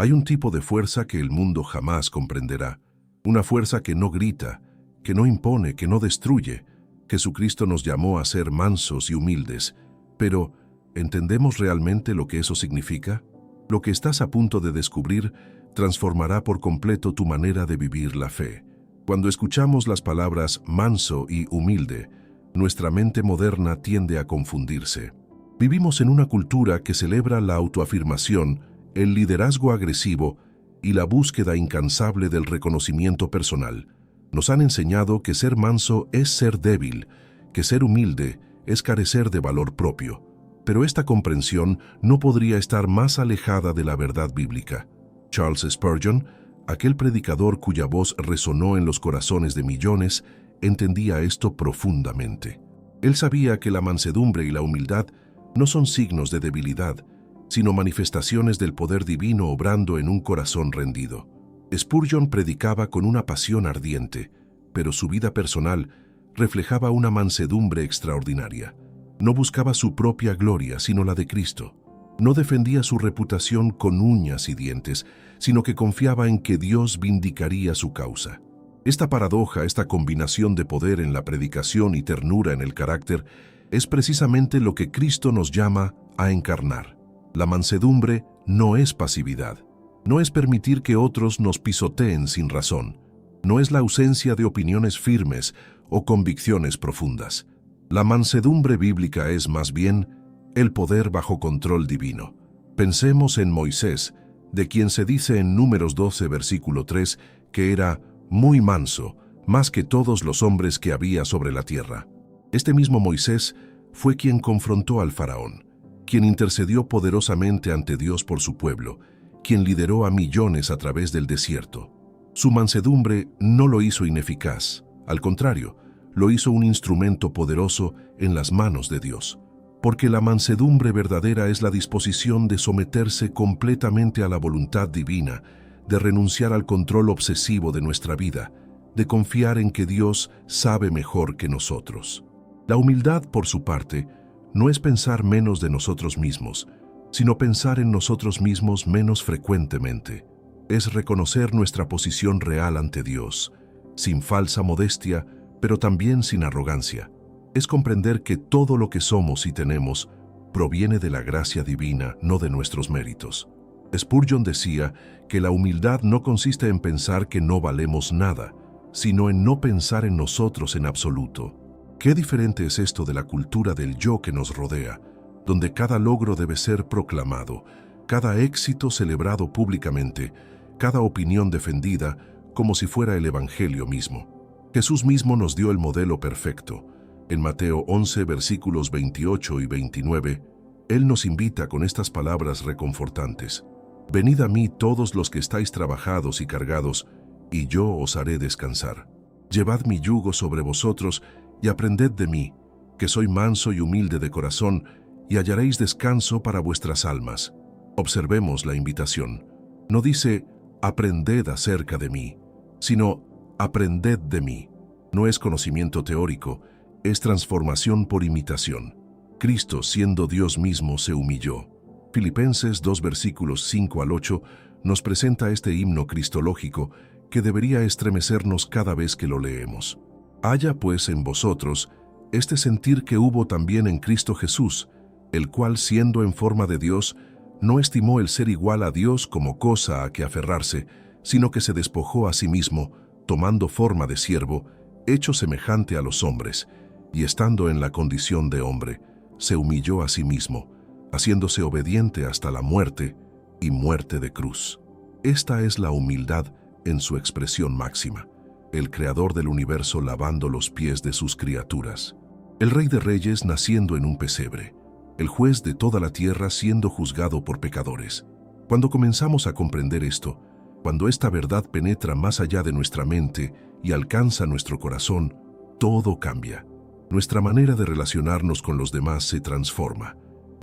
Hay un tipo de fuerza que el mundo jamás comprenderá, una fuerza que no grita, que no impone, que no destruye. Jesucristo nos llamó a ser mansos y humildes, pero ¿entendemos realmente lo que eso significa? Lo que estás a punto de descubrir transformará por completo tu manera de vivir la fe. Cuando escuchamos las palabras manso y humilde, nuestra mente moderna tiende a confundirse. Vivimos en una cultura que celebra la autoafirmación, el liderazgo agresivo y la búsqueda incansable del reconocimiento personal. Nos han enseñado que ser manso es ser débil, que ser humilde es carecer de valor propio. Pero esta comprensión no podría estar más alejada de la verdad bíblica. Charles Spurgeon, aquel predicador cuya voz resonó en los corazones de millones, entendía esto profundamente. Él sabía que la mansedumbre y la humildad no son signos de debilidad, sino manifestaciones del poder divino obrando en un corazón rendido. Spurgeon predicaba con una pasión ardiente, pero su vida personal reflejaba una mansedumbre extraordinaria. No buscaba su propia gloria, sino la de Cristo. No defendía su reputación con uñas y dientes, sino que confiaba en que Dios vindicaría su causa. Esta paradoja, esta combinación de poder en la predicación y ternura en el carácter, es precisamente lo que Cristo nos llama a encarnar. La mansedumbre no es pasividad. No es permitir que otros nos pisoteen sin razón. No es la ausencia de opiniones firmes o convicciones profundas. La mansedumbre bíblica es, más bien, el poder bajo control divino. Pensemos en Moisés, de quien se dice en Números 12, versículo 3, que era muy manso, más que todos los hombres que había sobre la tierra. Este mismo Moisés fue quien confrontó al faraón, quien intercedió poderosamente ante Dios por su pueblo, quien lideró a millones a través del desierto. Su mansedumbre no lo hizo ineficaz, al contrario, lo hizo un instrumento poderoso en las manos de Dios. Porque la mansedumbre verdadera es la disposición de someterse completamente a la voluntad divina, de renunciar al control obsesivo de nuestra vida, de confiar en que Dios sabe mejor que nosotros. La humildad, por su parte, no es pensar menos de nosotros mismos, sino pensar en nosotros mismos menos frecuentemente. Es reconocer nuestra posición real ante Dios, sin falsa modestia, pero también sin arrogancia. Es comprender que todo lo que somos y tenemos proviene de la gracia divina, no de nuestros méritos. Spurgeon decía que la humildad no consiste en pensar que no valemos nada, sino en no pensar en nosotros en absoluto. Qué diferente es esto de la cultura del yo que nos rodea, donde cada logro debe ser proclamado, cada éxito celebrado públicamente, cada opinión defendida como si fuera el Evangelio mismo. Jesús mismo nos dio el modelo perfecto. En Mateo 11, versículos 28 y 29, Él nos invita con estas palabras reconfortantes. Venid a mí todos los que estáis trabajados y cargados, y yo os haré descansar. Llevad mi yugo sobre vosotros y aprended de mí, que soy manso y humilde de corazón, y hallaréis descanso para vuestras almas. Observemos la invitación. No dice, aprended acerca de mí, sino, aprended de mí. No es conocimiento teórico, es transformación por imitación. Cristo, siendo Dios mismo, se humilló. Filipenses 2, versículos 5 al 8, nos presenta este himno cristológico que debería estremecernos cada vez que lo leemos. Haya pues en vosotros este sentir que hubo también en Cristo Jesús, el cual, siendo en forma de Dios, no estimó el ser igual a Dios como cosa a que aferrarse, sino que se despojó a sí mismo, tomando forma de siervo, hecho semejante a los hombres, y estando en la condición de hombre, se humilló a sí mismo, haciéndose obediente hasta la muerte y muerte de cruz. Esta es la humildad en su expresión máxima, el Creador del universo lavando los pies de sus criaturas, el Rey de Reyes naciendo en un pesebre, el juez de toda la tierra siendo juzgado por pecadores. Cuando comenzamos a comprender esto, cuando esta verdad penetra más allá de nuestra mente y alcanza nuestro corazón, todo cambia. Nuestra manera de relacionarnos con los demás se transforma.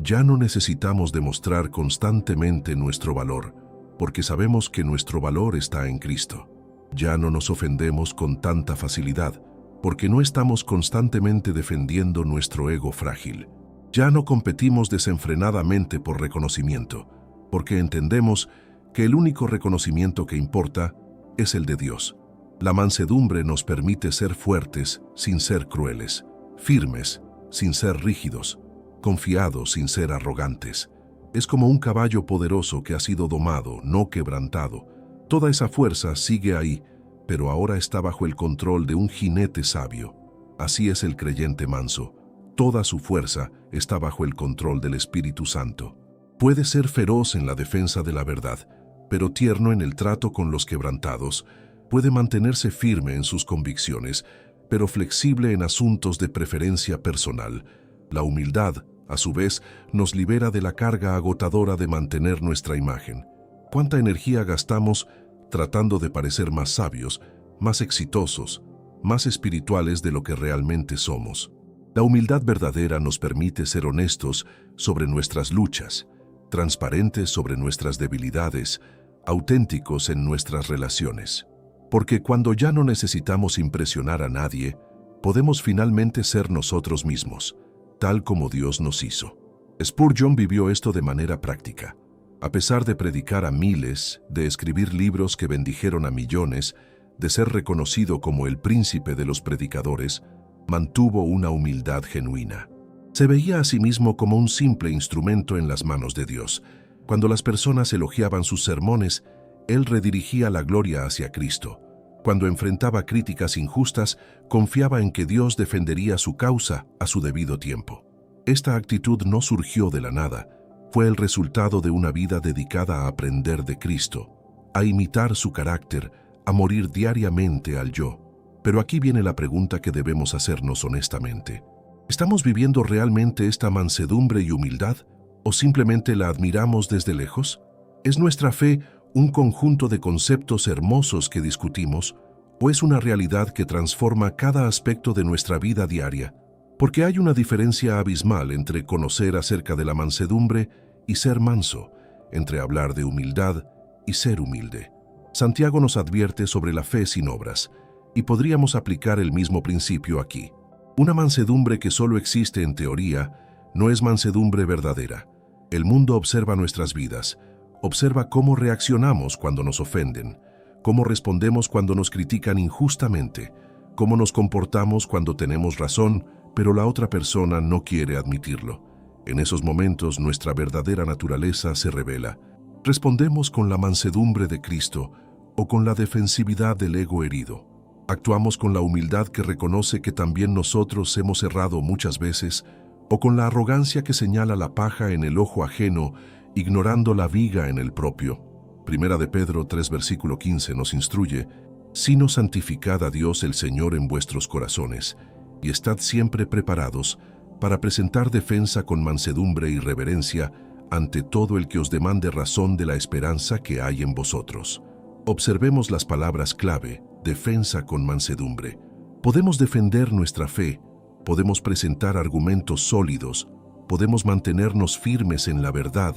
Ya no necesitamos demostrar constantemente nuestro valor, porque sabemos que nuestro valor está en Cristo. Ya no nos ofendemos con tanta facilidad, porque no estamos constantemente defendiendo nuestro ego frágil. Ya no competimos desenfrenadamente por reconocimiento, porque entendemos que el único reconocimiento que importa es el de Dios. La mansedumbre nos permite ser fuertes sin ser crueles, firmes sin ser rígidos, confiados sin ser arrogantes. Es como un caballo poderoso que ha sido domado, no quebrantado. Toda esa fuerza sigue ahí, pero ahora está bajo el control de un jinete sabio. Así es el creyente manso. Toda su fuerza está bajo el control del Espíritu Santo. Puede ser feroz en la defensa de la verdad, pero tierno en el trato con los quebrantados. Puede mantenerse firme en sus convicciones, pero flexible en asuntos de preferencia personal. La humildad, a su vez, nos libera de la carga agotadora de mantener nuestra imagen. ¿Cuánta energía gastamos tratando de parecer más sabios, más exitosos, más espirituales de lo que realmente somos? La humildad verdadera nos permite ser honestos sobre nuestras luchas, transparentes sobre nuestras debilidades, auténticos en nuestras relaciones. Porque cuando ya no necesitamos impresionar a nadie, podemos finalmente ser nosotros mismos, tal como Dios nos hizo. Spurgeon vivió esto de manera práctica. A pesar de predicar a miles, de escribir libros que bendijeron a millones, de ser reconocido como el príncipe de los predicadores, mantuvo una humildad genuina. Se veía a sí mismo como un simple instrumento en las manos de Dios. Cuando las personas elogiaban sus sermones, él redirigía la gloria hacia Cristo. Cuando enfrentaba críticas injustas, confiaba en que Dios defendería su causa a su debido tiempo. Esta actitud no surgió de la nada, fue el resultado de una vida dedicada a aprender de Cristo, a imitar su carácter, a morir diariamente al yo. Pero aquí viene la pregunta que debemos hacernos honestamente. ¿Estamos viviendo realmente esta mansedumbre y humildad o simplemente la admiramos desde lejos? ¿Es nuestra fe un conjunto de conceptos hermosos que discutimos o es una realidad que transforma cada aspecto de nuestra vida diaria? Porque hay una diferencia abismal entre conocer acerca de la mansedumbre y ser manso, entre hablar de humildad y ser humilde. Santiago nos advierte sobre la fe sin obras, y podríamos aplicar el mismo principio aquí. Una mansedumbre que solo existe en teoría no es mansedumbre verdadera. El mundo observa nuestras vidas, observa cómo reaccionamos cuando nos ofenden, cómo respondemos cuando nos critican injustamente, cómo nos comportamos cuando tenemos razón, pero la otra persona no quiere admitirlo. En esos momentos nuestra verdadera naturaleza se revela. Respondemos con la mansedumbre de Cristo o con la defensividad del ego herido. Actuamos con la humildad que reconoce que también nosotros hemos errado muchas veces, o con la arrogancia que señala la paja en el ojo ajeno, ignorando la viga en el propio. Primera de Pedro 3, versículo 15 nos instruye: «Sino santificad a Dios el Señor en vuestros corazones, y estad siempre preparados para presentar defensa con mansedumbre y reverencia ante todo el que os demande razón de la esperanza que hay en vosotros». Observemos las palabras clave: defensa con mansedumbre. Podemos defender nuestra fe, podemos presentar argumentos sólidos, podemos mantenernos firmes en la verdad,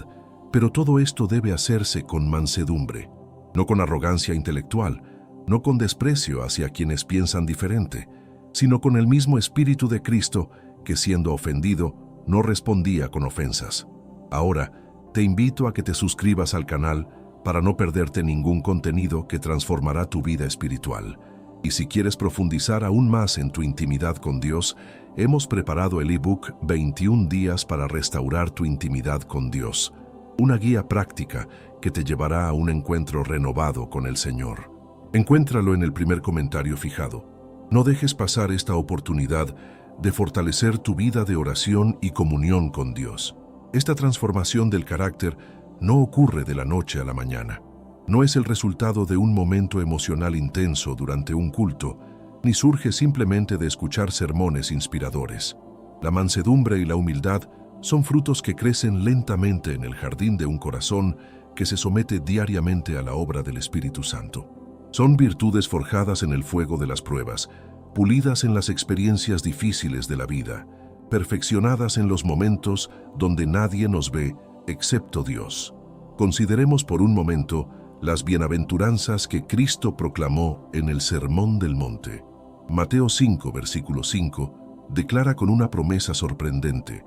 pero todo esto debe hacerse con mansedumbre, no con arrogancia intelectual, no con desprecio hacia quienes piensan diferente, sino con el mismo espíritu de Cristo que, siendo ofendido, no respondía con ofensas. Ahora, te invito a que te suscribas al canal para no perderte ningún contenido que transformará tu vida espiritual. Y si quieres profundizar aún más en tu intimidad con Dios, hemos preparado el ebook 21 días para restaurar tu intimidad con Dios, una guía práctica que te llevará a un encuentro renovado con el Señor. Encuéntralo en el primer comentario fijado. No dejes pasar esta oportunidad de fortalecer tu vida de oración y comunión con Dios. Esta transformación del carácter no ocurre de la noche a la mañana. No es el resultado de un momento emocional intenso durante un culto, ni surge simplemente de escuchar sermones inspiradores. La mansedumbre y la humildad son frutos que crecen lentamente en el jardín de un corazón que se somete diariamente a la obra del Espíritu Santo. Son virtudes forjadas en el fuego de las pruebas, pulidas en las experiencias difíciles de la vida, perfeccionadas en los momentos donde nadie nos ve excepto Dios. Consideremos por un momento las bienaventuranzas que Cristo proclamó en el Sermón del Monte. Mateo 5, versículo 5, declara con una promesa sorprendente: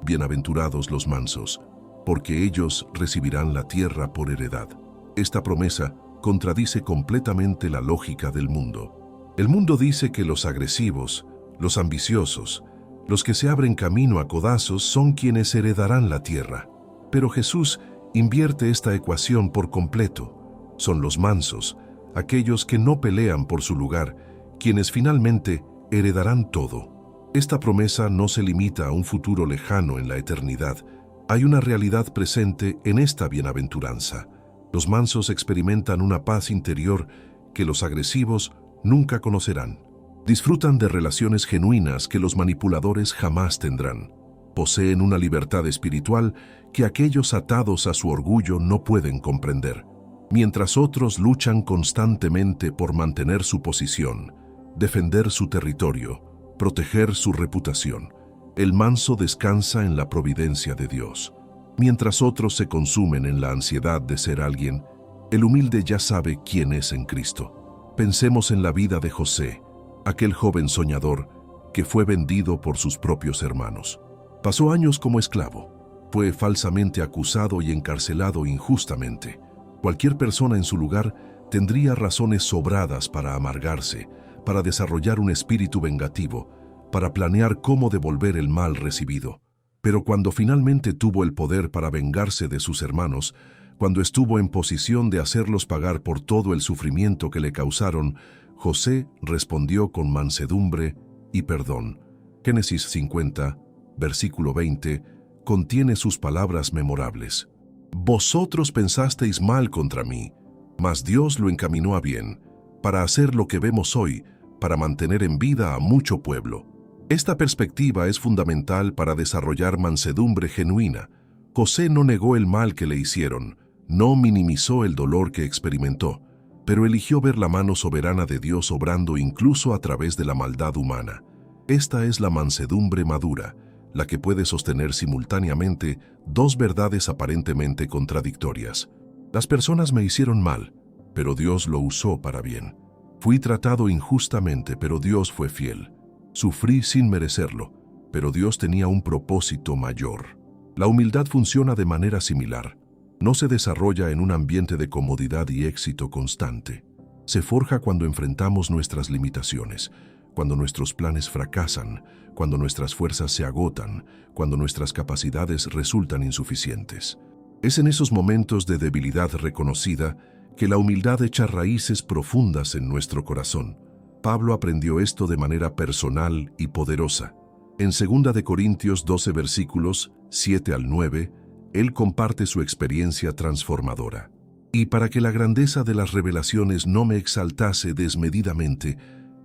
«Bienaventurados los mansos, porque ellos recibirán la tierra por heredad». Esta promesa contradice completamente la lógica del mundo. El mundo dice que los agresivos, los ambiciosos, los que se abren camino a codazos son quienes heredarán la tierra. Pero Jesús invierte esta ecuación por completo. Son los mansos, aquellos que no pelean por su lugar, quienes finalmente heredarán todo. Esta promesa no se limita a un futuro lejano en la eternidad. Hay una realidad presente en esta bienaventuranza. Los mansos experimentan una paz interior que los agresivos nunca conocerán. Disfrutan de relaciones genuinas que los manipuladores jamás tendrán. Poseen una libertad espiritual que aquellos atados a su orgullo no pueden comprender. Mientras otros luchan constantemente por mantener su posición, defender su territorio, proteger su reputación, el manso descansa en la providencia de Dios. Mientras otros se consumen en la ansiedad de ser alguien, el humilde ya sabe quién es en Cristo. Pensemos en la vida de José, aquel joven soñador que fue vendido por sus propios hermanos. Pasó años como esclavo. Fue falsamente acusado y encarcelado injustamente. Cualquier persona en su lugar tendría razones sobradas para amargarse, para desarrollar un espíritu vengativo, para planear cómo devolver el mal recibido. Pero cuando finalmente tuvo el poder para vengarse de sus hermanos, cuando estuvo en posición de hacerlos pagar por todo el sufrimiento que le causaron, José respondió con mansedumbre y perdón. Génesis 50, versículo 20, contiene sus palabras memorables. Vosotros pensasteis mal contra mí, mas Dios lo encaminó a bien, para hacer lo que vemos hoy, para mantener en vida a mucho pueblo. Esta perspectiva es fundamental para desarrollar mansedumbre genuina. José no negó el mal que le hicieron, no minimizó el dolor que experimentó, pero eligió ver la mano soberana de Dios obrando incluso a través de la maldad humana. Esta es la mansedumbre madura, la que puede sostener simultáneamente dos verdades aparentemente contradictorias. Las personas me hicieron mal, pero Dios lo usó para bien. Fui tratado injustamente, pero Dios fue fiel. Sufrí sin merecerlo, pero Dios tenía un propósito mayor. La humildad funciona de manera similar. No se desarrolla en un ambiente de comodidad y éxito constante. Se forja cuando enfrentamos nuestras limitaciones, cuando nuestros planes fracasan, cuando nuestras fuerzas se agotan, cuando nuestras capacidades resultan insuficientes. Es en esos momentos de debilidad reconocida que la humildad echa raíces profundas en nuestro corazón. Pablo aprendió esto de manera personal y poderosa. En 2 Corintios 12 versículos 7 al 9, él comparte su experiencia transformadora. Y para que la grandeza de las revelaciones no me exaltase desmedidamente,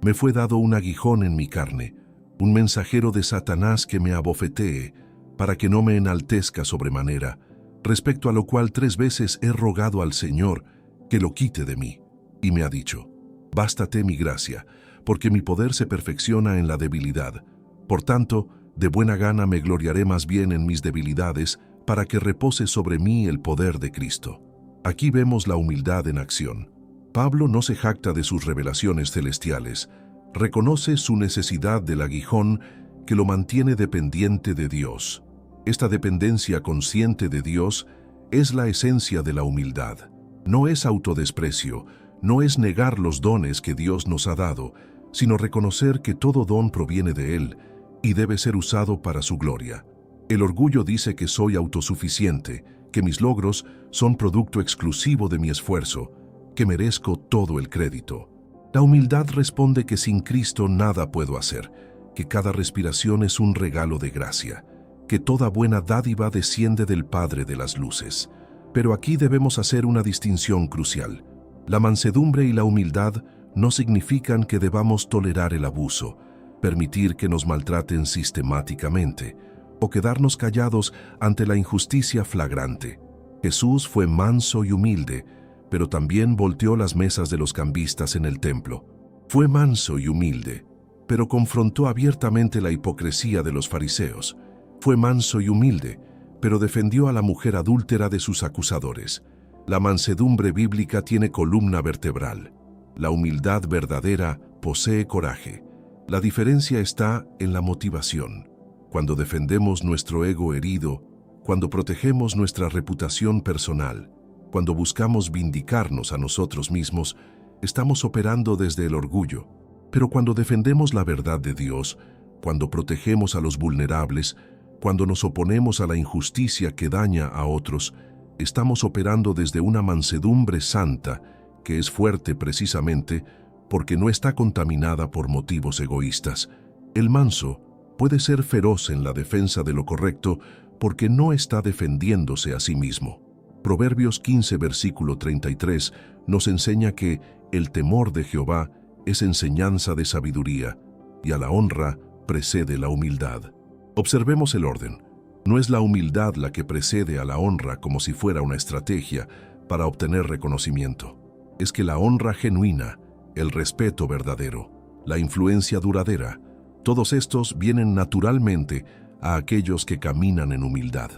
me fue dado un aguijón en mi carne, un mensajero de Satanás que me abofetee, para que no me enaltezca sobremanera, respecto a lo cual 3 veces he rogado al Señor que lo quite de mí. Y me ha dicho: bástate mi gracia, porque mi poder se perfecciona en la debilidad. Por tanto, de buena gana me gloriaré más bien en mis debilidades, para que repose sobre mí el poder de Cristo. Aquí vemos la humildad en acción. Pablo no se jacta de sus revelaciones celestiales, reconoce su necesidad del aguijón que lo mantiene dependiente de Dios. Esta dependencia consciente de Dios es la esencia de la humildad. No es autodesprecio, no es negar los dones que Dios nos ha dado, sino reconocer que todo don proviene de Él y debe ser usado para su gloria. El orgullo dice que soy autosuficiente, que mis logros son producto exclusivo de mi esfuerzo, que merezco todo el crédito. La humildad responde que sin Cristo nada puedo hacer, que cada respiración es un regalo de gracia, que toda buena dádiva desciende del Padre de las luces. Pero aquí debemos hacer una distinción crucial. La mansedumbre y la humildad no significan que debamos tolerar el abuso, permitir que nos maltraten sistemáticamente, o quedarnos callados ante la injusticia flagrante. Jesús fue manso y humilde, pero también volteó las mesas de los cambistas en el templo. Fue manso y humilde, pero confrontó abiertamente la hipocresía de los fariseos. Fue manso y humilde, pero defendió a la mujer adúltera de sus acusadores. La mansedumbre bíblica tiene columna vertebral. La humildad verdadera posee coraje. La diferencia está en la motivación. Cuando defendemos nuestro ego herido, cuando protegemos nuestra reputación personal, Cuando buscamos vindicarnos a nosotros mismos, estamos operando desde el orgullo. Pero cuando defendemos la verdad de Dios, cuando protegemos a los vulnerables, cuando nos oponemos a la injusticia que daña a otros, estamos operando desde una mansedumbre santa que es fuerte precisamente porque no está contaminada por motivos egoístas. El manso puede ser feroz en la defensa de lo correcto porque no está defendiéndose a sí mismo. Proverbios 15, versículo 33, nos enseña que el temor de Jehová es enseñanza de sabiduría, y a la honra precede la humildad. Observemos el orden. No es la humildad la que precede a la honra como si fuera una estrategia para obtener reconocimiento. Es que la honra genuina, el respeto verdadero, la influencia duradera, todos estos vienen naturalmente a aquellos que caminan en humildad.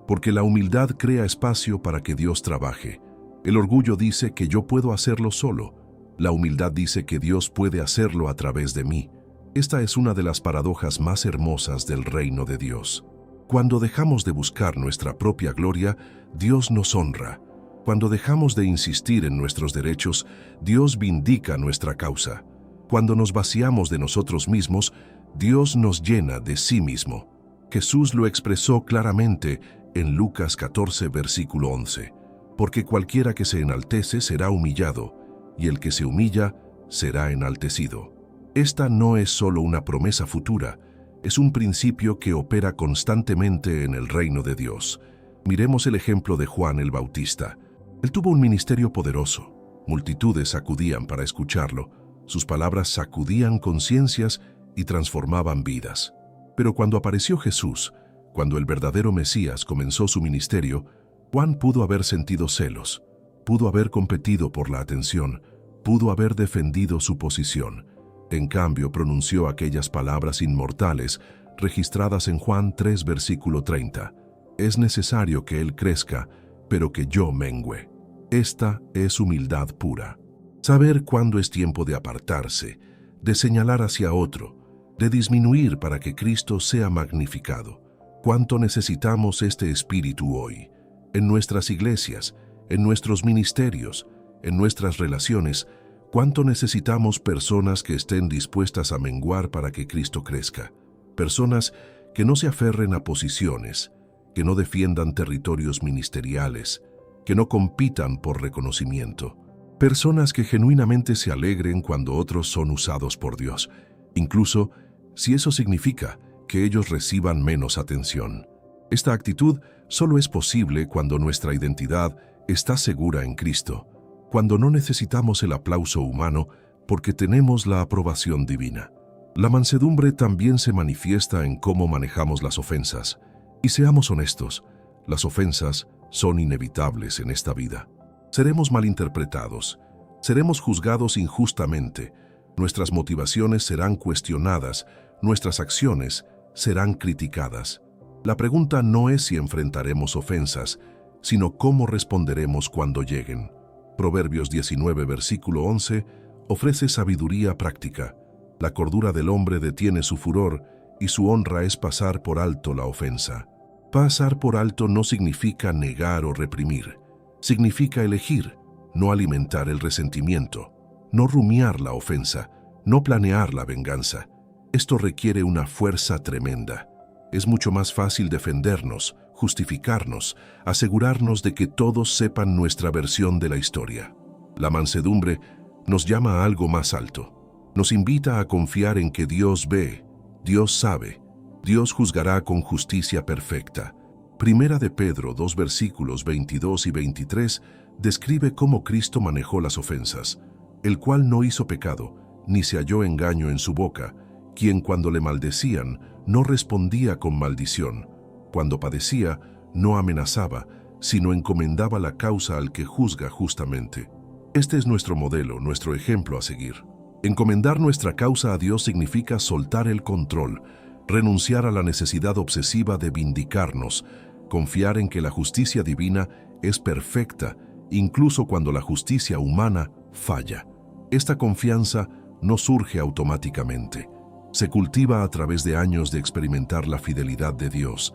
Porque la humildad crea espacio para que Dios trabaje. El orgullo dice que yo puedo hacerlo solo. La humildad dice que Dios puede hacerlo a través de mí. Esta es una de las paradojas más hermosas del reino de Dios. Cuando dejamos de buscar nuestra propia gloria, Dios nos honra. Cuando dejamos de insistir en nuestros derechos, Dios vindica nuestra causa. Cuando nos vaciamos de nosotros mismos, Dios nos llena de sí mismo. Jesús lo expresó claramente en Lucas 14, versículo 11. Porque cualquiera que se enaltece será humillado, y el que se humilla será enaltecido. Esta no es solo una promesa futura, es un principio que opera constantemente en el reino de Dios. Miremos el ejemplo de Juan el Bautista. Él tuvo un ministerio poderoso. Multitudes acudían para escucharlo. Sus palabras sacudían conciencias y transformaban vidas. Pero cuando apareció Jesús, cuando el verdadero Mesías comenzó su ministerio, Juan pudo haber sentido celos, pudo haber competido por la atención, pudo haber defendido su posición. En cambio, pronunció aquellas palabras inmortales registradas en Juan 3, versículo 30. Es necesario que Él crezca, pero que yo mengüe. Esta es humildad pura. Saber cuándo es tiempo de apartarse, de señalar hacia otro, de disminuir para que Cristo sea magnificado. ¿Cuánto necesitamos este espíritu hoy? En nuestras iglesias, en nuestros ministerios, en nuestras relaciones, ¿cuánto necesitamos personas que estén dispuestas a menguar para que Cristo crezca? Personas que no se aferren a posiciones, que no defiendan territorios ministeriales, que no compitan por reconocimiento. Personas que genuinamente se alegren cuando otros son usados por Dios, incluso si eso significa que ellos reciban menos atención. Esta actitud solo es posible cuando nuestra identidad está segura en Cristo, cuando no necesitamos el aplauso humano porque tenemos la aprobación divina. La mansedumbre también se manifiesta en cómo manejamos las ofensas. Y seamos honestos, las ofensas son inevitables en esta vida. Seremos malinterpretados, seremos juzgados injustamente, nuestras motivaciones serán cuestionadas, nuestras acciones serán criticadas. La pregunta no es si enfrentaremos ofensas, sino cómo responderemos cuando lleguen. Proverbios 19, versículo 11, ofrece sabiduría práctica. La cordura del hombre detiene su furor y su honra es pasar por alto la ofensa. Pasar por alto no significa negar o reprimir. Significa elegir, no alimentar el resentimiento, no rumiar la ofensa, no planear la venganza. Esto requiere una fuerza tremenda. Es mucho más fácil defendernos, justificarnos, asegurarnos de que todos sepan nuestra versión de la historia. La mansedumbre nos llama a algo más alto. Nos invita a confiar en que Dios ve, Dios sabe, Dios juzgará con justicia perfecta. Primera de Pedro 2 versículos 22 y 23 describe cómo Cristo manejó las ofensas, el cual no hizo pecado, ni se halló engaño en su boca, quien cuando le maldecían no respondía con maldición, cuando padecía no amenazaba, sino encomendaba la causa al que juzga justamente. Este es nuestro modelo, nuestro ejemplo a seguir. Encomendar nuestra causa a Dios significa soltar el control, renunciar a la necesidad obsesiva de vindicarnos, confiar en que la justicia divina es perfecta, incluso cuando la justicia humana falla. Esta confianza no surge automáticamente. Se cultiva a través de años de experimentar la fidelidad de Dios,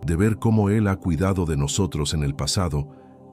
de ver cómo Él ha cuidado de nosotros en el pasado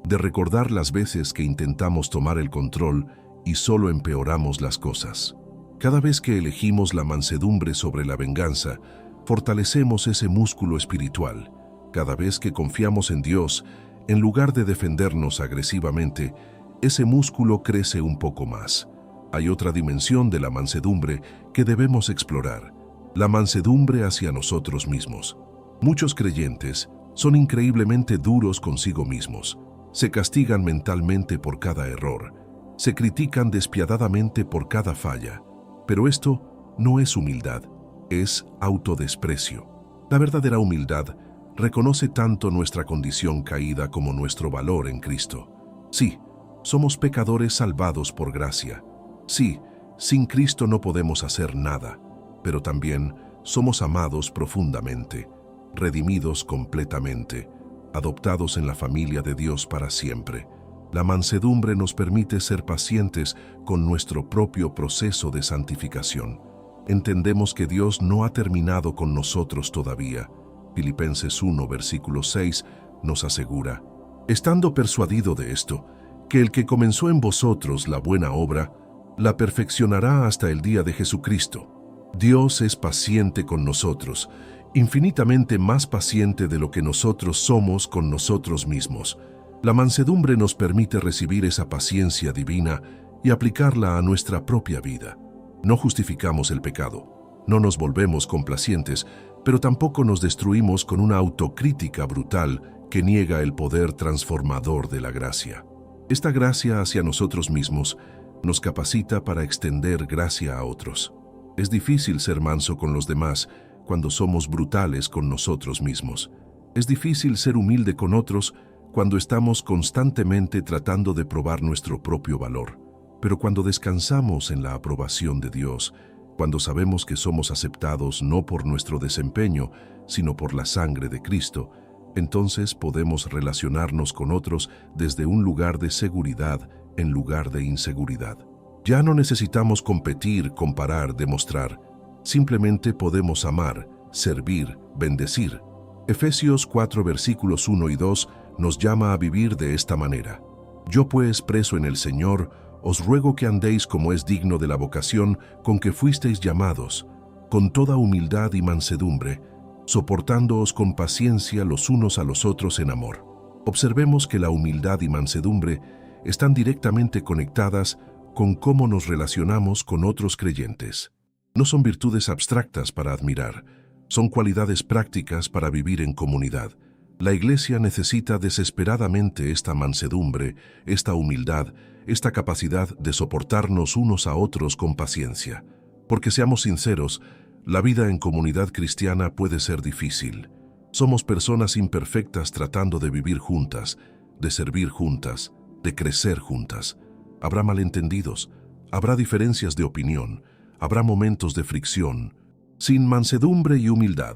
de recordar las veces que intentamos tomar el control y solo empeoramos las cosas. Cada vez que elegimos la mansedumbre sobre la venganza, fortalecemos ese músculo espiritual. Cada vez que confiamos en Dios, en lugar de defendernos agresivamente, ese músculo crece un poco más. Hay otra dimensión de la mansedumbre que debemos explorar: la mansedumbre hacia nosotros mismos. Muchos creyentes son increíblemente duros consigo mismos. Se castigan mentalmente por cada error. Se critican despiadadamente por cada falla. Pero esto no es humildad, es autodesprecio. La verdadera humildad reconoce tanto nuestra condición caída como nuestro valor en Cristo. Sí, somos pecadores salvados por gracia. Sí, sin Cristo no podemos hacer nada, pero también somos amados profundamente, redimidos completamente, adoptados en la familia de Dios para siempre. La mansedumbre nos permite ser pacientes con nuestro propio proceso de santificación. Entendemos que Dios no ha terminado con nosotros todavía. Filipenses 1, versículo 6 nos asegura: estando persuadido de esto, que el que comenzó en vosotros la buena obra, la perfeccionará hasta el día de Jesucristo. Dios es paciente con nosotros, infinitamente más paciente de lo que nosotros somos con nosotros mismos. La mansedumbre nos permite recibir esa paciencia divina y aplicarla a nuestra propia vida. No justificamos el pecado, no nos volvemos complacientes, pero tampoco nos destruimos con una autocrítica brutal que niega el poder transformador de la gracia. Esta gracia hacia nosotros mismos nos capacita para extender gracia a otros. Es difícil ser manso con los demás cuando somos brutales con nosotros mismos. Es difícil ser humilde con otros cuando estamos constantemente tratando de probar nuestro propio valor. Pero cuando descansamos en la aprobación de Dios, cuando sabemos que somos aceptados no por nuestro desempeño, sino por la sangre de Cristo, entonces podemos relacionarnos con otros desde un lugar de seguridad en lugar de inseguridad. Ya no necesitamos competir, comparar, demostrar. Simplemente podemos amar, servir, bendecir. Efesios 4 versículos 1 y 2 nos llama a vivir de esta manera. Yo pues, preso en el Señor, os ruego que andéis como es digno de la vocación con que fuisteis llamados, con toda humildad y mansedumbre, soportándoos con paciencia los unos a los otros en amor. Observemos que la humildad y mansedumbre están directamente conectadas con cómo nos relacionamos con otros creyentes. No son virtudes abstractas para admirar, son cualidades prácticas para vivir en comunidad. La Iglesia necesita desesperadamente esta mansedumbre, esta humildad, esta capacidad de soportarnos unos a otros con paciencia. Porque seamos sinceros, la vida en comunidad cristiana puede ser difícil. Somos personas imperfectas tratando de vivir juntas, de servir juntas, de crecer juntas. Habrá malentendidos, habrá diferencias de opinión, habrá momentos de fricción. Sin mansedumbre y humildad,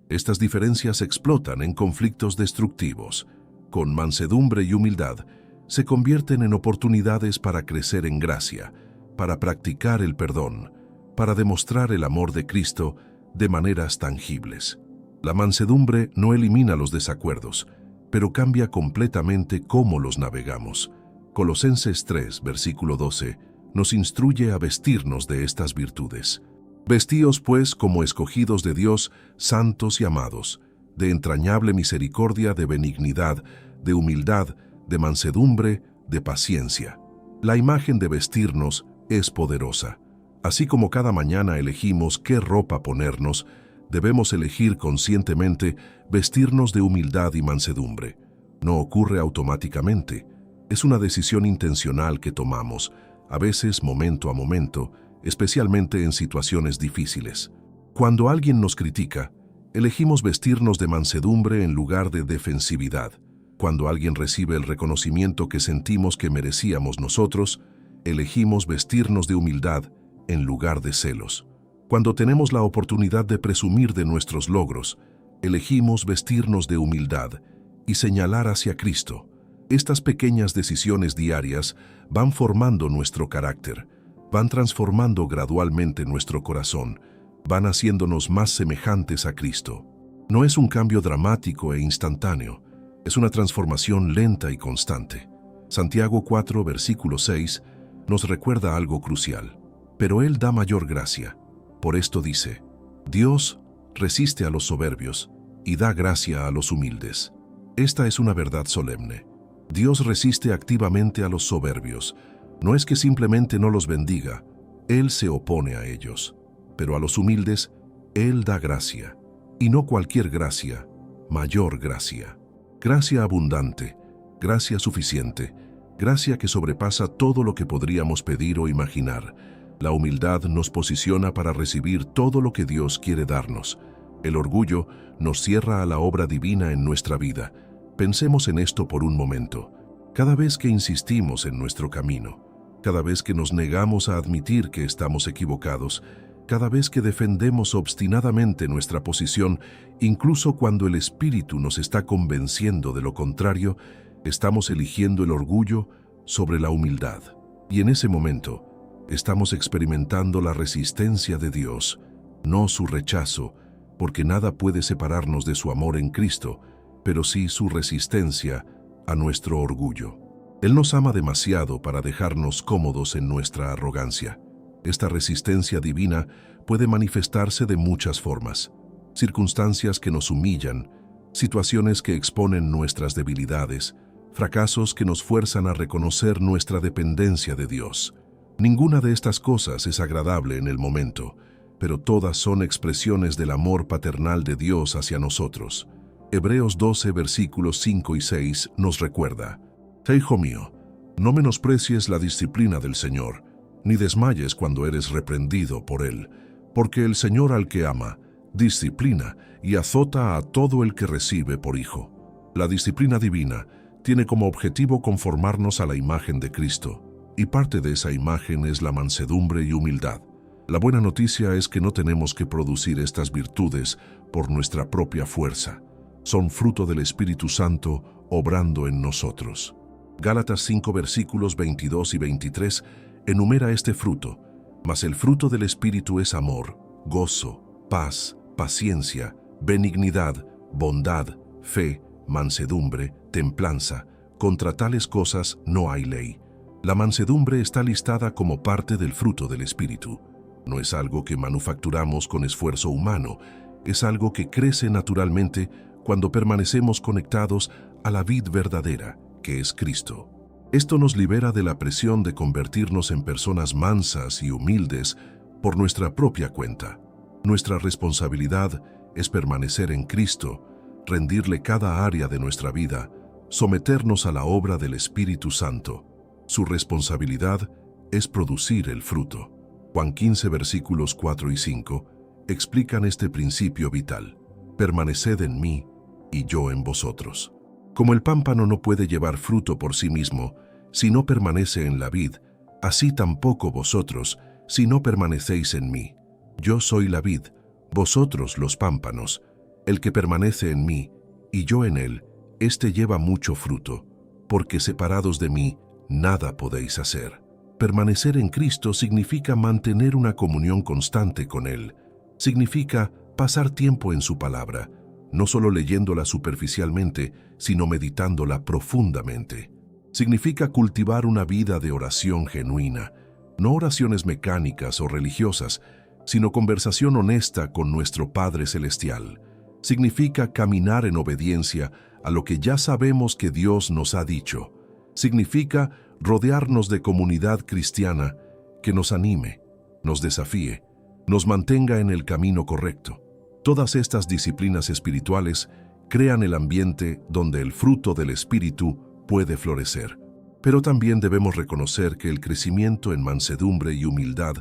estas diferencias explotan en conflictos destructivos. Con mansedumbre y humildad, se convierten en oportunidades para crecer en gracia, para practicar el perdón, para demostrar el amor de Cristo de maneras tangibles. La mansedumbre no elimina los desacuerdos, pero cambia completamente cómo los navegamos. Colosenses 3, versículo 12, nos instruye a vestirnos de estas virtudes. Vestíos, pues, como escogidos de Dios, santos y amados, de entrañable misericordia, de benignidad, de humildad, de mansedumbre, de paciencia. La imagen de vestirnos es poderosa. Así como cada mañana elegimos qué ropa ponernos, debemos elegir conscientemente vestirnos de humildad y mansedumbre. No ocurre automáticamente. Es una decisión intencional que tomamos, a veces momento a momento, especialmente en situaciones difíciles. Cuando alguien nos critica, elegimos vestirnos de mansedumbre en lugar de defensividad. Cuando alguien recibe el reconocimiento que sentimos que merecíamos nosotros, elegimos vestirnos de humildad en lugar de celos. Cuando tenemos la oportunidad de presumir de nuestros logros, elegimos vestirnos de humildad y señalar hacia Cristo. Estas pequeñas decisiones diarias van formando nuestro carácter, van transformando gradualmente nuestro corazón, van haciéndonos más semejantes a Cristo. No es un cambio dramático e instantáneo, Es una transformación lenta y constante. Santiago 4, versículo 6, nos recuerda algo crucial. Pero Él da mayor gracia. Por esto dice, Dios resiste a los soberbios y da gracia a los humildes. Esta es una verdad solemne. Dios resiste activamente a los soberbios. No es que simplemente no los bendiga, Él se opone a ellos. Pero a los humildes, Él da gracia. Y no cualquier gracia, mayor gracia. Gracia abundante, gracia suficiente, gracia que sobrepasa todo lo que podríamos pedir o imaginar. La humildad nos posiciona para recibir todo lo que Dios quiere darnos. El orgullo nos cierra a la obra divina en nuestra vida. Pensemos en esto por un momento. Cada vez que insistimos en nuestro camino, cada vez que nos negamos a admitir que estamos equivocados, cada vez que defendemos obstinadamente nuestra posición, incluso cuando el Espíritu nos está convenciendo de lo contrario, estamos eligiendo el orgullo sobre la humildad. Y en ese momento, estamos experimentando la resistencia de Dios, no su rechazo, porque nada puede separarnos de su amor en Cristo, pero sí su resistencia a nuestro orgullo. Él nos ama demasiado para dejarnos cómodos en nuestra arrogancia. Esta resistencia divina puede manifestarse de muchas formas. Circunstancias que nos humillan, situaciones que exponen nuestras debilidades, fracasos que nos fuerzan a reconocer nuestra dependencia de Dios. Ninguna de estas cosas es agradable en el momento, pero todas son expresiones del amor paternal de Dios hacia nosotros. Hebreos 12, versículos 5 y 6 nos recuerda: Hijo mío, no menosprecies la disciplina del Señor, ni desmayes cuando eres reprendido por Él, porque el Señor al que ama, disciplina y azota a todo el que recibe por hijo. La disciplina divina tiene como objetivo conformarnos a la imagen de Cristo, y parte de esa imagen es la mansedumbre y humildad. La buena noticia es que no tenemos que producir estas virtudes por nuestra propia fuerza. Son fruto del Espíritu Santo obrando en nosotros. Gálatas 5 versículos 22 y 23 enumera este fruto, mas el fruto del Espíritu es amor, gozo, paz, paciencia, benignidad, bondad, fe, mansedumbre, templanza. Contra tales cosas no hay ley. La mansedumbre está listada como parte del fruto del Espíritu. No es algo que manufacturamos con esfuerzo humano, es algo que crece naturalmente cuando permanecemos conectados a la vid verdadera, que es Cristo. Esto nos libera de la presión de convertirnos en personas mansas y humildes por nuestra propia cuenta. Nuestra responsabilidad es permanecer en Cristo, rendirle cada área de nuestra vida, someternos a la obra del Espíritu Santo. Su responsabilidad es producir el fruto. Juan 15, versículos 4 y 5 explican este principio vital: permaneced en mí y yo en vosotros. Como el pámpano no puede llevar fruto por sí mismo si no permanece en la vid, así tampoco vosotros si no permanecéis en mí. Yo soy la vid, vosotros los pámpanos. El que permanece en mí y yo en él, éste lleva mucho fruto, porque separados de mí nada podéis hacer. Permanecer en Cristo significa mantener una comunión constante con Él. Significa pasar tiempo en su palabra, no solo leyéndola superficialmente, sino meditándola profundamente. Significa cultivar una vida de oración genuina, no oraciones mecánicas o religiosas, sino conversación honesta con nuestro Padre Celestial. Significa caminar en obediencia a lo que ya sabemos que Dios nos ha dicho. Significa rodearnos de comunidad cristiana que nos anime, nos desafíe, nos mantenga en el camino correcto. Todas estas disciplinas espirituales crean el ambiente donde el fruto del Espíritu puede florecer. Pero también debemos reconocer que el crecimiento en mansedumbre y humildad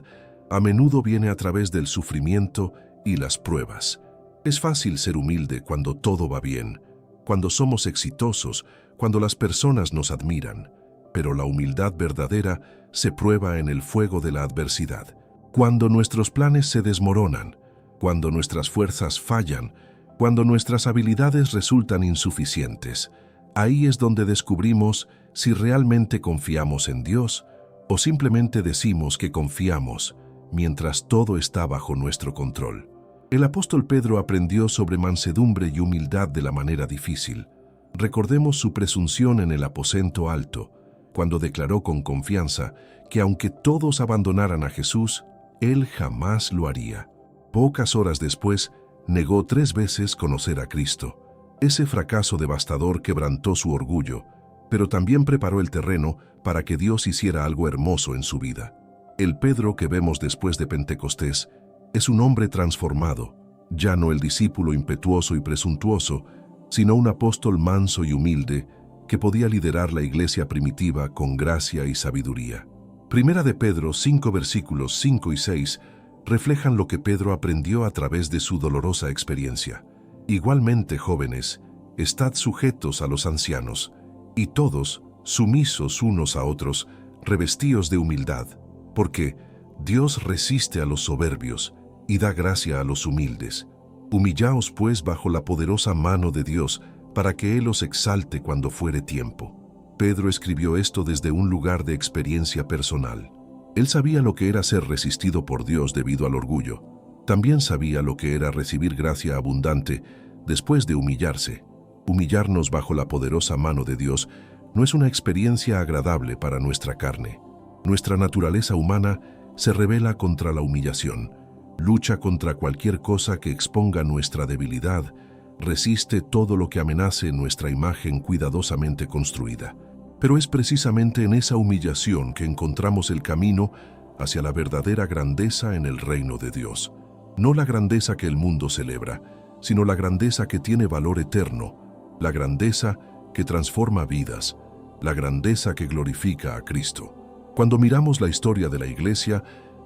a menudo viene a través del sufrimiento y las pruebas. Es fácil ser humilde cuando todo va bien, cuando somos exitosos, cuando las personas nos admiran. Pero la humildad verdadera se prueba en el fuego de la adversidad. Cuando nuestros planes se desmoronan, cuando nuestras fuerzas fallan, cuando nuestras habilidades resultan insuficientes, ahí es donde descubrimos si realmente confiamos en Dios o simplemente decimos que confiamos mientras todo está bajo nuestro control. El apóstol Pedro aprendió sobre mansedumbre y humildad de la manera difícil. Recordemos su presunción en el aposento alto, cuando declaró con confianza que aunque todos abandonaran a Jesús, él jamás lo haría. Pocas horas después, negó 3 veces conocer a Cristo. Ese fracaso devastador quebrantó su orgullo, pero también preparó el terreno para que Dios hiciera algo hermoso en su vida. El Pedro que vemos después de Pentecostés es un hombre transformado, ya no el discípulo impetuoso y presuntuoso, sino un apóstol manso y humilde que podía liderar la iglesia primitiva con gracia y sabiduría. Primera de Pedro 5 versículos 5 y 6 reflejan lo que Pedro aprendió a través de su dolorosa experiencia. Igualmente, jóvenes, estad sujetos a los ancianos, y todos, sumisos unos a otros, revestíos de humildad, porque Dios resiste a los soberbios y da gracia a los humildes. Humillaos pues bajo la poderosa mano de Dios, para que Él os exalte cuando fuere tiempo. Pedro escribió esto desde un lugar de experiencia personal. Él sabía lo que era ser resistido por Dios debido al orgullo. También sabía lo que era recibir gracia abundante después de humillarse. Humillarnos bajo la poderosa mano de Dios no es una experiencia agradable para nuestra carne. Nuestra naturaleza humana se rebela contra la humillación, lucha contra cualquier cosa que exponga nuestra debilidad, resiste todo lo que amenace nuestra imagen cuidadosamente construida. Pero es precisamente en esa humillación que encontramos el camino hacia la verdadera grandeza en el reino de Dios. No la grandeza que el mundo celebra, sino la grandeza que tiene valor eterno, la grandeza que transforma vidas, la grandeza que glorifica a Cristo. Cuando miramos la historia de la Iglesia,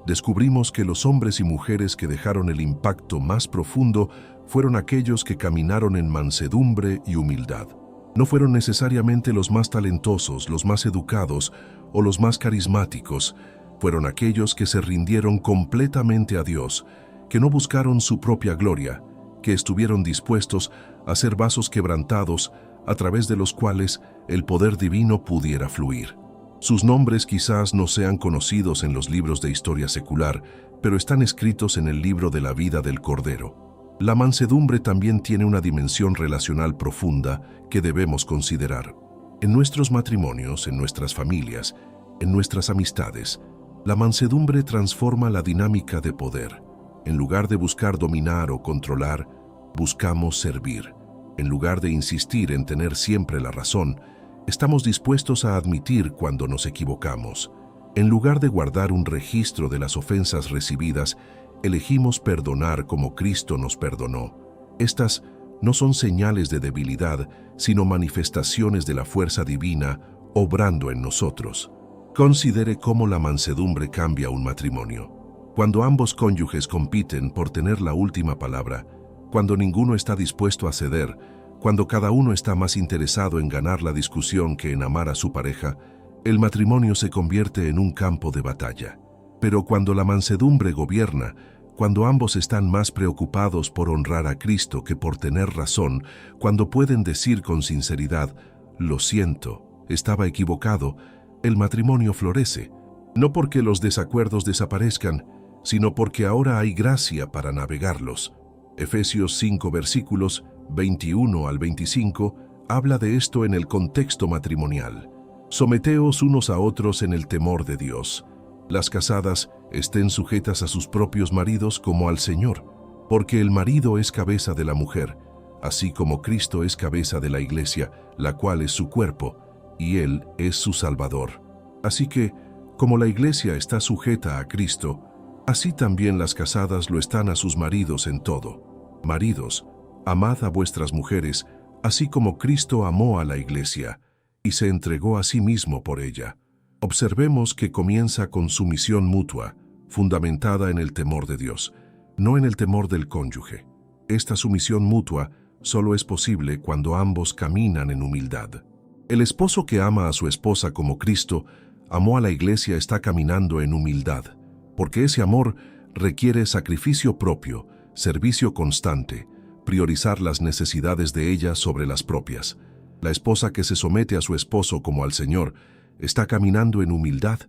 descubrimos que los hombres y mujeres que dejaron el impacto más profundo fueron aquellos que caminaron en mansedumbre y humildad. No fueron necesariamente los más talentosos, los más educados o los más carismáticos. Fueron aquellos que se rindieron completamente a Dios, que no buscaron su propia gloria, que estuvieron dispuestos a ser vasos quebrantados a través de los cuales el poder divino pudiera fluir. Sus nombres quizás no sean conocidos en los libros de historia secular, pero están escritos en el libro de la vida del Cordero. La mansedumbre también tiene una dimensión relacional profunda que debemos considerar. En nuestros matrimonios, en nuestras familias, en nuestras amistades, la mansedumbre transforma la dinámica de poder. En lugar de buscar dominar o controlar, buscamos servir. En lugar de insistir en tener siempre la razón, estamos dispuestos a admitir cuando nos equivocamos. En lugar de guardar un registro de las ofensas recibidas, elegimos perdonar como Cristo nos perdonó. Estas no son señales de debilidad, sino manifestaciones de la fuerza divina obrando en nosotros. Considere cómo la mansedumbre cambia un matrimonio. Cuando ambos cónyuges compiten por tener la última palabra, cuando ninguno está dispuesto a ceder, cuando cada uno está más interesado en ganar la discusión que en amar a su pareja, el matrimonio se convierte en un campo de batalla. Pero cuando la mansedumbre gobierna, cuando ambos están más preocupados por honrar a Cristo que por tener razón, cuando pueden decir con sinceridad, «Lo siento, estaba equivocado», el matrimonio florece, no porque los desacuerdos desaparezcan, sino porque ahora hay gracia para navegarlos. Efesios 5 versículos 21 al 25 habla de esto en el contexto matrimonial. Someteos unos a otros en el temor de Dios. Las casadas estén sujetas a sus propios maridos como al Señor, porque el marido es cabeza de la mujer, así como Cristo es cabeza de la iglesia, la cual es su cuerpo, y Él es su Salvador. Así que, como la iglesia está sujeta a Cristo, así también las casadas lo están a sus maridos en todo. Maridos, amad a vuestras mujeres, así como Cristo amó a la iglesia, y se entregó a sí mismo por ella. Observemos que comienza con sumisión mutua, fundamentada en el temor de Dios, no en el temor del cónyuge. Esta sumisión mutua solo es posible cuando ambos caminan en humildad. El esposo que ama a su esposa como Cristo amó a la iglesia está caminando en humildad, porque ese amor requiere sacrificio propio, servicio constante, priorizar las necesidades de ella sobre las propias. La esposa que se somete a su esposo como al Señor está caminando en humildad,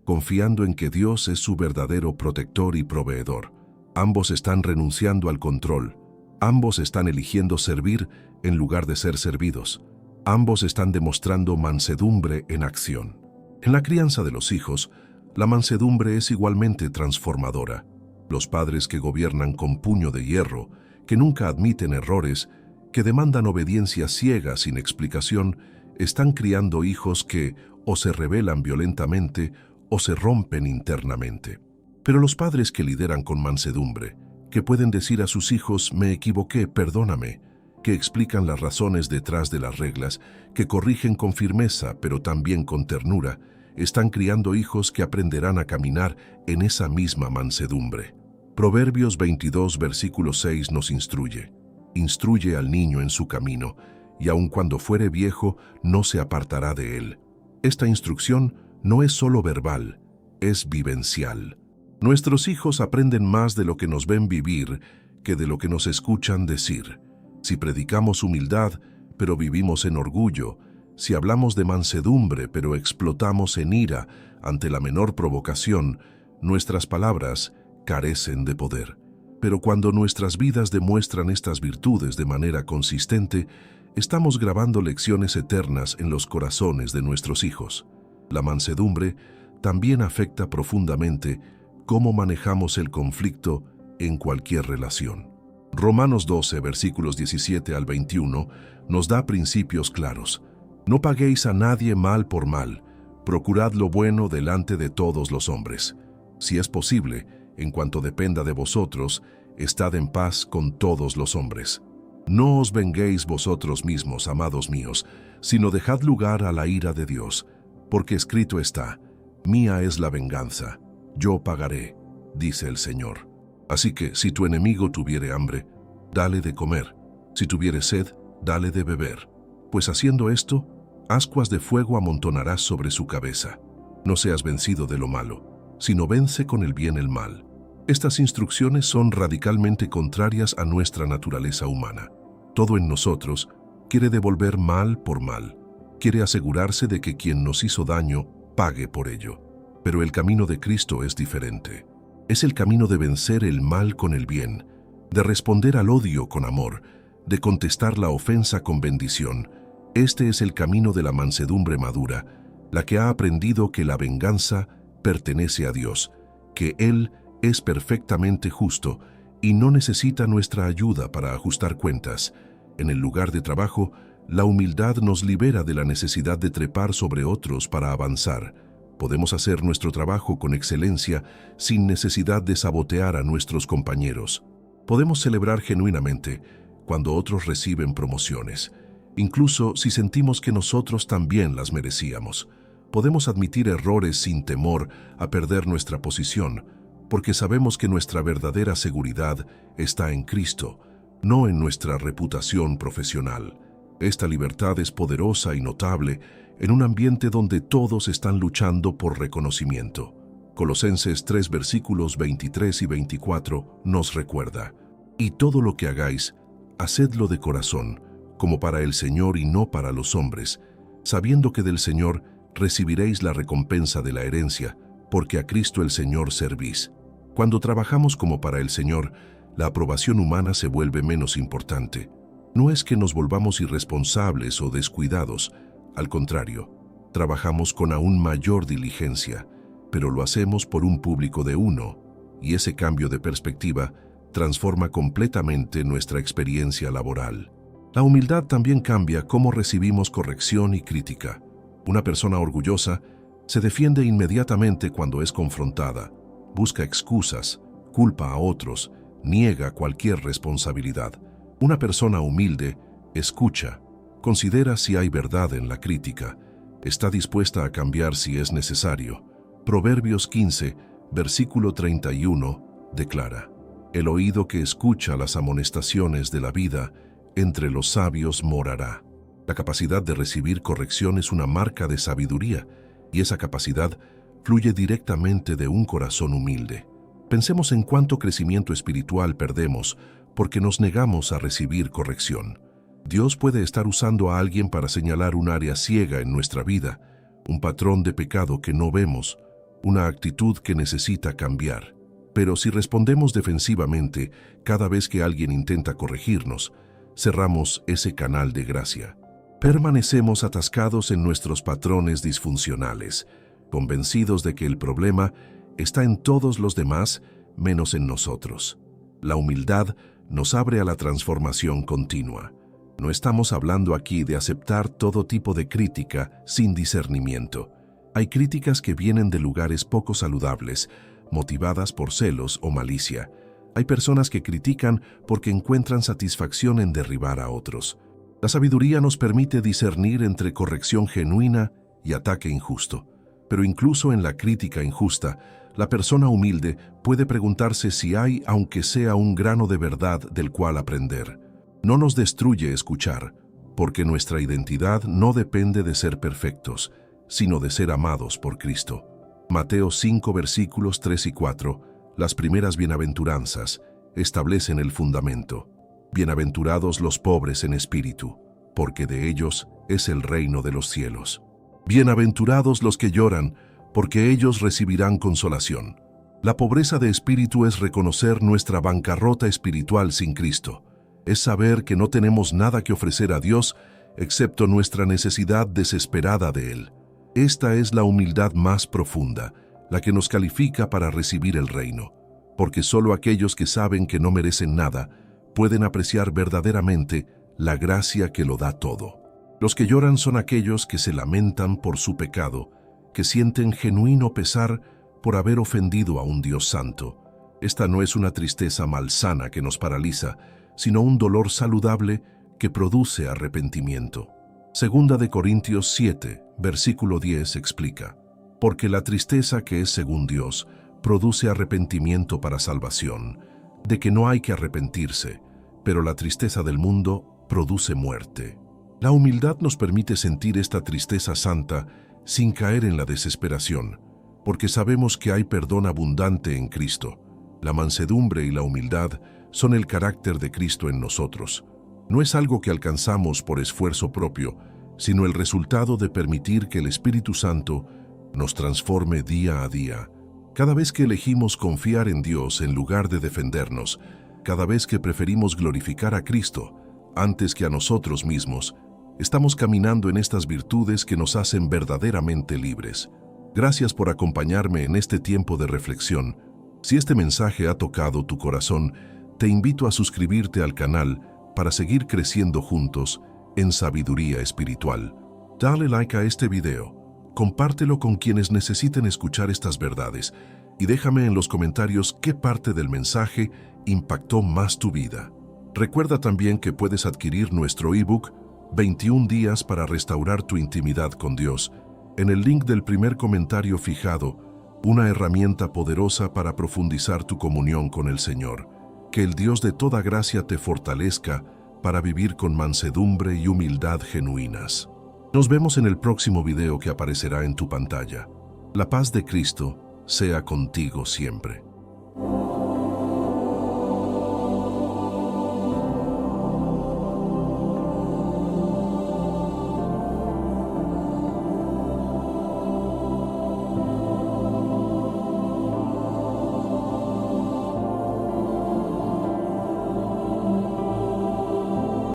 confiando en que Dios es su verdadero protector y proveedor. Ambos están renunciando al control. Ambos están eligiendo servir en lugar de ser servidos. Ambos están demostrando mansedumbre en acción. En la crianza de los hijos, la mansedumbre es igualmente transformadora. Los padres que gobiernan con puño de hierro, que nunca admiten errores, que demandan obediencia ciega sin explicación, están criando hijos que o se rebelan violentamente o se rompen internamente. Pero los padres que lideran con mansedumbre, que pueden decir a sus hijos, me equivoqué, perdóname, que explican las razones detrás de las reglas, que corrigen con firmeza, pero también con ternura, están criando hijos que aprenderán a caminar en esa misma mansedumbre. Proverbios 22, versículo 6 nos instruye. Instruye al niño en su camino, y aun cuando fuere viejo, no se apartará de él. Esta instrucción no es solo verbal, es vivencial. Nuestros hijos aprenden más de lo que nos ven vivir que de lo que nos escuchan decir. Si predicamos humildad, pero vivimos en orgullo, si hablamos de mansedumbre, pero explotamos en ira ante la menor provocación, nuestras palabras carecen de poder. Pero cuando nuestras vidas demuestran estas virtudes de manera consistente, estamos grabando lecciones eternas en los corazones de nuestros hijos. La mansedumbre también afecta profundamente cómo manejamos el conflicto en cualquier relación. Romanos 12, versículos 17 al 21, nos da principios claros. No paguéis a nadie mal por mal, procurad lo bueno delante de todos los hombres. Si es posible, en cuanto dependa de vosotros, estad en paz con todos los hombres. No os venguéis vosotros mismos, amados míos, sino dejad lugar a la ira de Dios, porque escrito está, mía es la venganza, yo pagaré, dice el Señor. Así que, si tu enemigo tuviere hambre, dale de comer, si tuviere sed, dale de beber, pues haciendo esto, ascuas de fuego amontonarás sobre su cabeza. No seas vencido de lo malo, sino vence con el bien el mal. Estas instrucciones son radicalmente contrarias a nuestra naturaleza humana. Todo en nosotros quiere devolver mal por mal, quiere asegurarse de que quien nos hizo daño pague por ello. Pero el camino de Cristo es diferente. Es el camino de vencer el mal con el bien, de responder al odio con amor, de contestar la ofensa con bendición. Este es el camino de la mansedumbre madura, la que ha aprendido que la venganza pertenece a Dios, que Él es perfectamente justo y no necesita nuestra ayuda para ajustar cuentas. En el lugar de trabajo, la humildad nos libera de la necesidad de trepar sobre otros para avanzar. Podemos hacer nuestro trabajo con excelencia sin necesidad de sabotear a nuestros compañeros. Podemos celebrar genuinamente cuando otros reciben promociones, incluso si sentimos que nosotros también las merecíamos. Podemos admitir errores sin temor a perder nuestra posición, porque sabemos que nuestra verdadera seguridad está en Cristo, no en nuestra reputación profesional. Esta libertad es poderosa y notable en un ambiente donde todos están luchando por reconocimiento. Colosenses 3 versículos 23 y 24 nos recuerda: y todo lo que hagáis, hacedlo de corazón, como para el Señor y no para los hombres, sabiendo que del Señor recibiréis la recompensa de la herencia, porque a Cristo el Señor servís. Cuando trabajamos como para el Señor, la aprobación humana se vuelve menos importante. No es que nos volvamos irresponsables o descuidados, al contrario, trabajamos con aún mayor diligencia, pero lo hacemos por un público de uno, y ese cambio de perspectiva transforma completamente nuestra experiencia laboral. La humildad también cambia cómo recibimos corrección y crítica. Una persona orgullosa se defiende inmediatamente cuando es confrontada, busca excusas, culpa a otros, niega cualquier responsabilidad. Una persona humilde escucha, considera si hay verdad en la crítica, está dispuesta a cambiar si es necesario. Proverbios 15, versículo 31, declara: el oído que escucha las amonestaciones de la vida, entre los sabios morará. La capacidad de recibir corrección es una marca de sabiduría, y esa capacidad fluye directamente de un corazón humilde. Pensemos en cuánto crecimiento espiritual perdemos porque nos negamos a recibir corrección. Dios puede estar usando a alguien para señalar un área ciega en nuestra vida, un patrón de pecado que no vemos, una actitud que necesita cambiar. Pero si respondemos defensivamente cada vez que alguien intenta corregirnos, cerramos ese canal de gracia. Permanecemos atascados en nuestros patrones disfuncionales, convencidos de que el problema está en todos los demás menos en nosotros. La humildad nos abre a la transformación continua. No estamos hablando aquí de aceptar todo tipo de crítica sin discernimiento. Hay críticas que vienen de lugares poco saludables, motivadas por celos o malicia. Hay personas que critican porque encuentran satisfacción en derribar a otros. La sabiduría nos permite discernir entre corrección genuina y ataque injusto. Pero incluso en la crítica injusta, la persona humilde puede preguntarse si hay, aunque sea un grano de verdad del cual aprender. No nos destruye escuchar, porque nuestra identidad no depende de ser perfectos, sino de ser amados por Cristo. Mateo 5 versículos 3 y 4, las primeras bienaventuranzas, establecen el fundamento. Bienaventurados los pobres en espíritu, porque de ellos es el reino de los cielos. Bienaventurados los que lloran, porque ellos recibirán consolación. La pobreza de espíritu es reconocer nuestra bancarrota espiritual sin Cristo. Es saber que no tenemos nada que ofrecer a Dios excepto nuestra necesidad desesperada de Él. Esta es la humildad más profunda, la que nos califica para recibir el reino, porque solo aquellos que saben que no merecen nada pueden apreciar verdaderamente la gracia que lo da todo. Los que lloran son aquellos que se lamentan por su pecado, que sienten genuino pesar por haber ofendido a un Dios santo. Esta no es una tristeza malsana que nos paraliza, sino un dolor saludable que produce arrepentimiento. Segunda de Corintios 7, versículo 10 explica: porque la tristeza que es según Dios produce arrepentimiento para salvación, de que no hay que arrepentirse, pero la tristeza del mundo produce muerte. La humildad nos permite sentir esta tristeza santa sin caer en la desesperación, porque sabemos que hay perdón abundante en Cristo. La mansedumbre y la humildad son el carácter de Cristo en nosotros. No es algo que alcanzamos por esfuerzo propio, sino el resultado de permitir que el Espíritu Santo nos transforme día a día. Cada vez que elegimos confiar en Dios en lugar de defendernos, cada vez que preferimos glorificar a Cristo antes que a nosotros mismos, estamos caminando en estas virtudes que nos hacen verdaderamente libres. Gracias por acompañarme en este tiempo de reflexión. Si este mensaje ha tocado tu corazón, te invito a suscribirte al canal para seguir creciendo juntos en sabiduría espiritual. Dale like a este video, compártelo con quienes necesiten escuchar estas verdades y déjame en los comentarios qué parte del mensaje impactó más tu vida. Recuerda también que puedes adquirir nuestro ebook 21 días para restaurar tu intimidad con Dios en el link del primer comentario fijado, una herramienta poderosa para profundizar tu comunión con el Señor. Que el Dios de toda gracia te fortalezca para vivir con mansedumbre y humildad genuinas. Nos vemos en el próximo video que aparecerá en tu pantalla. La paz de Cristo sea contigo siempre.